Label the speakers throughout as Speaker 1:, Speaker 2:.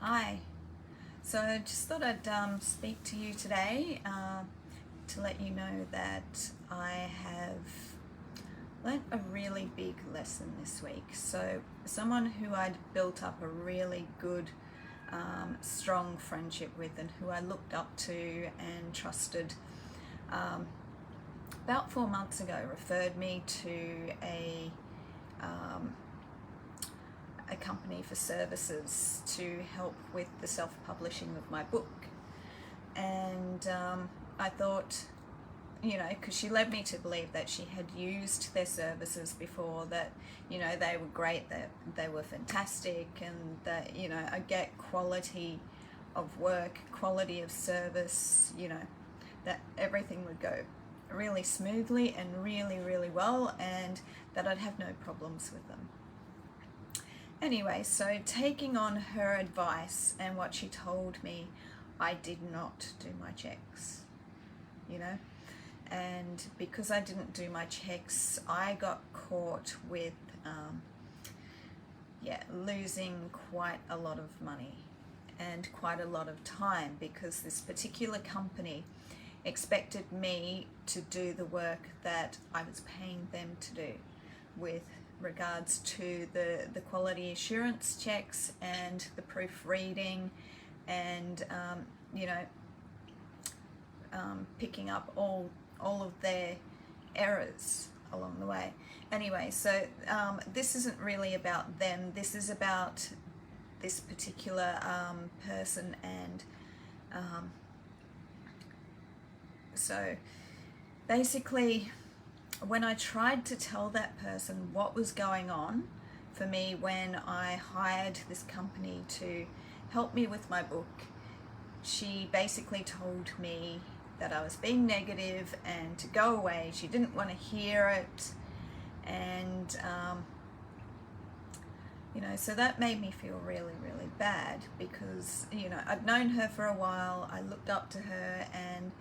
Speaker 1: Hi. So I just thought I'd speak to you today to let you know that I have learnt a really big lesson this week. So someone who I'd built up a really good, strong friendship with and who I looked up to and trusted about 4 months ago referred me to um, a company for services to help with the self-publishing of my book. And I thought, because she led me to believe that she had used their services before, that, they were great, that they were fantastic, and that, I get quality of work, quality of service, that everything would go really smoothly and really, really well, and that I'd have no problems with them. Anyway, so taking on her advice and what she told me, I did not do my checks, and because I didn't do my checks, I got caught with losing quite a lot of money and quite a lot of time, because this particular company expected me to do the work that I was paying them to do with regards to the quality assurance checks and the proofreading and picking up all of their errors along the way. Anyway, so this isn't really about them. This is about this particular person, and so basically, when I tried to tell that person what was going on for me when I hired this company to help me with my book, she basically told me that I was being negative and to go away. She didn't want to hear it. And, so that made me feel really, really bad, because, I'd known her for a while. I looked up to her, and,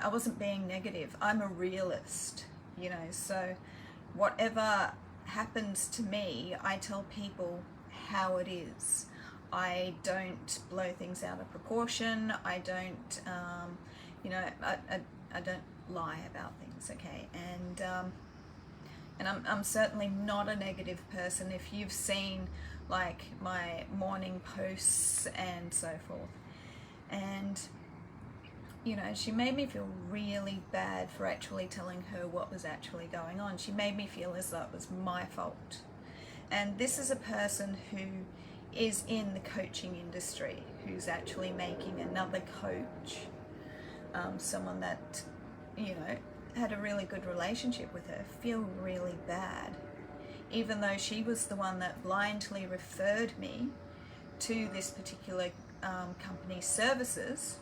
Speaker 1: I wasn't being negative. I'm a realist. So whatever happens to me, I tell people how it is. I don't blow things out of proportion. I don't, I don't lie about things, okay? And I'm certainly not a negative person. If you've seen like my morning posts and so forth, and she made me feel really bad for actually telling her what was actually going on. She made me feel as though it was my fault. And this is a person who is in the coaching industry, who's actually making another coach, someone that, had a really good relationship with her, feel really bad, even though she was the one that blindly referred me to this particular company's services.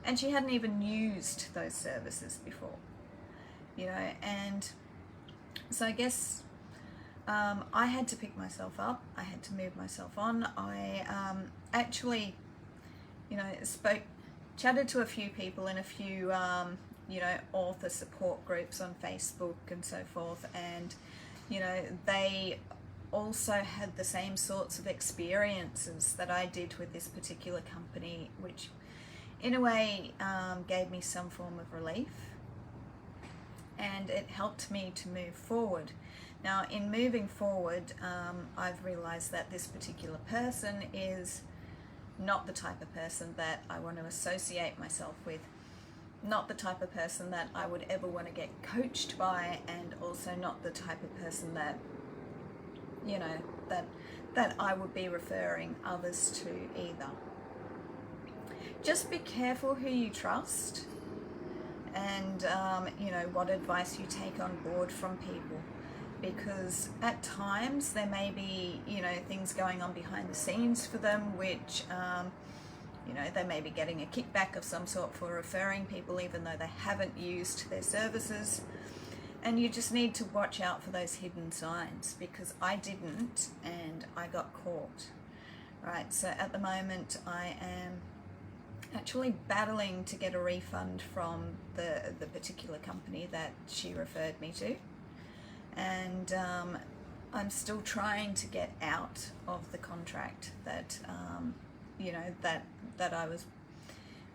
Speaker 1: And she hadn't even used those services before, and so I guess I had to pick myself up. I had to move myself on. I actually, chatted to a few people in a few, author support groups on Facebook and so forth, and, they also had the same sorts of experiences that I did with this particular company, which in a way gave me some form of relief, and it helped me to move forward. Now, in moving forward, I've realized that this particular person is not the type of person that I want to associate myself with, not the type of person that I would ever want to get coached by, and also not the type of person that, that I would be referring others to either. Just be careful who you trust, and what advice you take on board from people, because at times there may be things going on behind the scenes for them, which they may be getting a kickback of some sort for referring people even though they haven't used their services. And you just need to watch out for those hidden signs, because I didn't, and I got caught. Right, so at the moment I am actually battling to get a refund from the particular company that she referred me to, and I'm still trying to get out of the contract that you know, that I was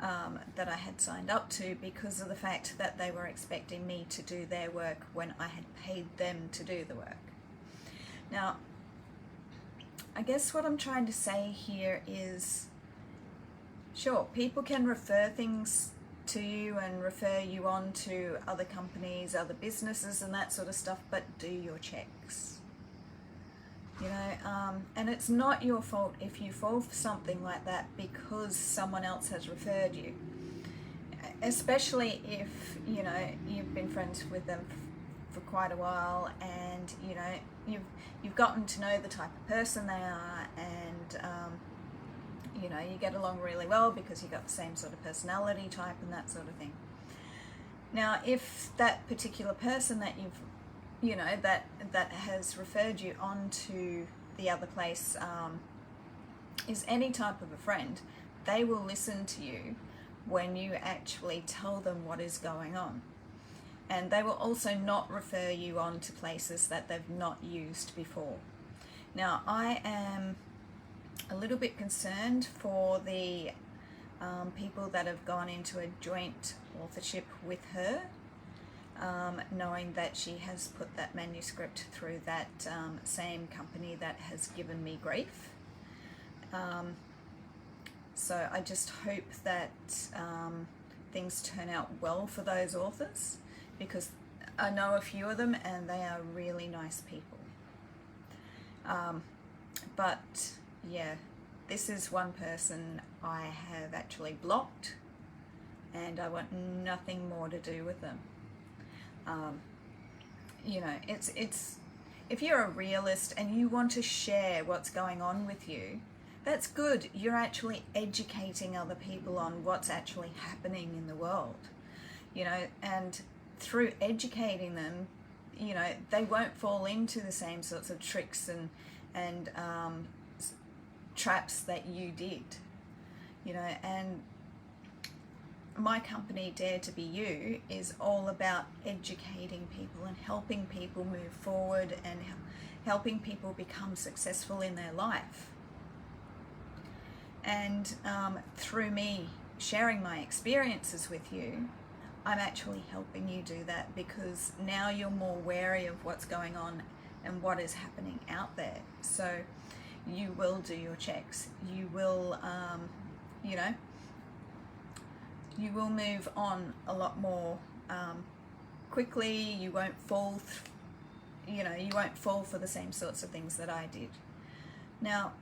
Speaker 1: that I had signed up to, because of the fact that they were expecting me to do their work when I had paid them to do the work. Now, I guess what I'm trying to say here is, sure, people can refer things to you and refer you on to other companies, other businesses and that sort of stuff, but do your checks. You know, and it's not your fault if you fall for something like that because someone else has referred you. Especially if, you know, you've been friends with them for quite a while, and, you know, you've gotten to know the type of person they are, and you know, you get along really well because you've got the same sort of personality type and that sort of thing. Now, if that particular person that you know, that has referred you on to the other place is any type of a friend, they will listen to you when you actually tell them what is going on. And they will also not refer you on to places that they've not used before. Now, I am a little bit concerned for the people that have gone into a joint authorship with her, knowing that she has put that manuscript through that same company that has given me grief. So I just hope that things turn out well for those authors, because I know a few of them and they are really nice people. But yeah, this is one person I have actually blocked, and I want nothing more to do with them. You know, it's if you're a realist and you want to share what's going on with you, that's good. You're actually educating other people on what's actually happening in the world, you know, and through educating them, you know, they won't fall into the same sorts of tricks and traps that you did, you know. And my company, daretobeyou, is all about educating people and helping people move forward and helping people become successful in their life. And through me sharing my experiences with you, I'm actually helping you do that, because now you're more wary of what's going on and what is happening out there. So you will do your checks. You will, you know, you will move on a lot more quickly. You won't fall, you know, you won't fall for the same sorts of things that I did. Now,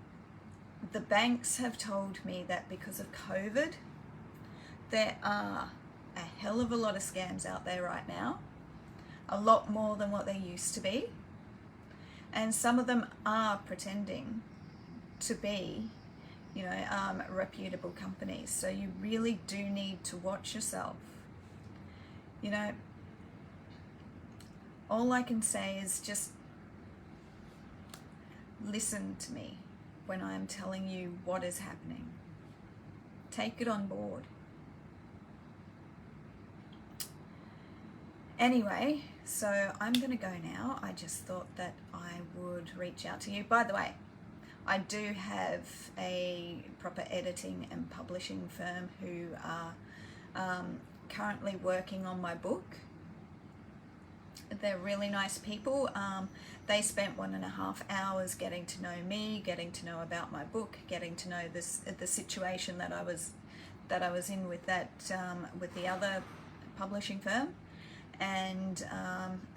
Speaker 1: the banks have told me that because of COVID, there are a hell of a lot of scams out there right now, a lot more than what there used to be. And some of them are pretending to be, you know, reputable companies. So you really do need to watch yourself. You know, all I can say is just listen to me when I'm telling you what is happening. Take it on board. Anyway, so I'm going to go now. I just thought that I would reach out to you. By the way, I do have a proper editing and publishing firm who are currently working on my book. They're really nice people. They spent 1.5 hours getting to know me, getting to know about my book, getting to know the situation that I was in with that with the other publishing firm. And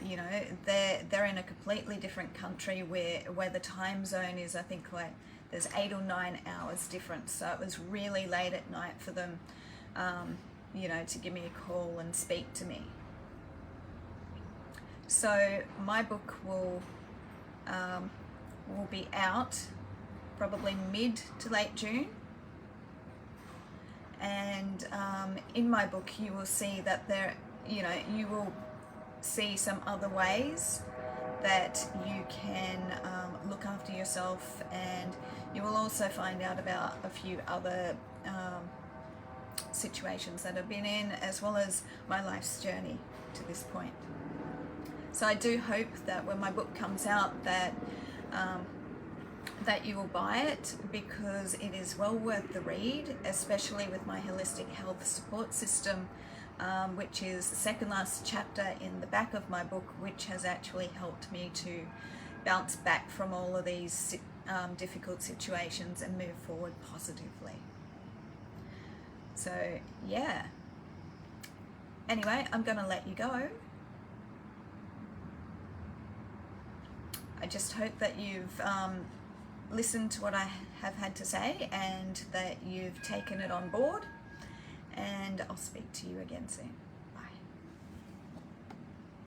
Speaker 1: you know, they're in a completely different country where the time zone is, I think, like there's 8 or 9 hours difference. So it was really late at night for them, you know, to give me a call and speak to me. So my book will be out probably mid to late June. And in my book, you will see that you know, you will see some other ways that you can look after yourself, and you will also find out about a few other situations that I've been in, as well as my life's journey to this point. So I do hope that when my book comes out that that you will buy it, because it is well worth the read, especially with my holistic health support system, which is the second last chapter in the back of my book, which has actually helped me to bounce back from all of these difficult situations and move forward positively. So yeah, anyway, I'm gonna let you go. I just hope that you've listened to what I have had to say and that you've taken it on board, and I'll speak to you again soon.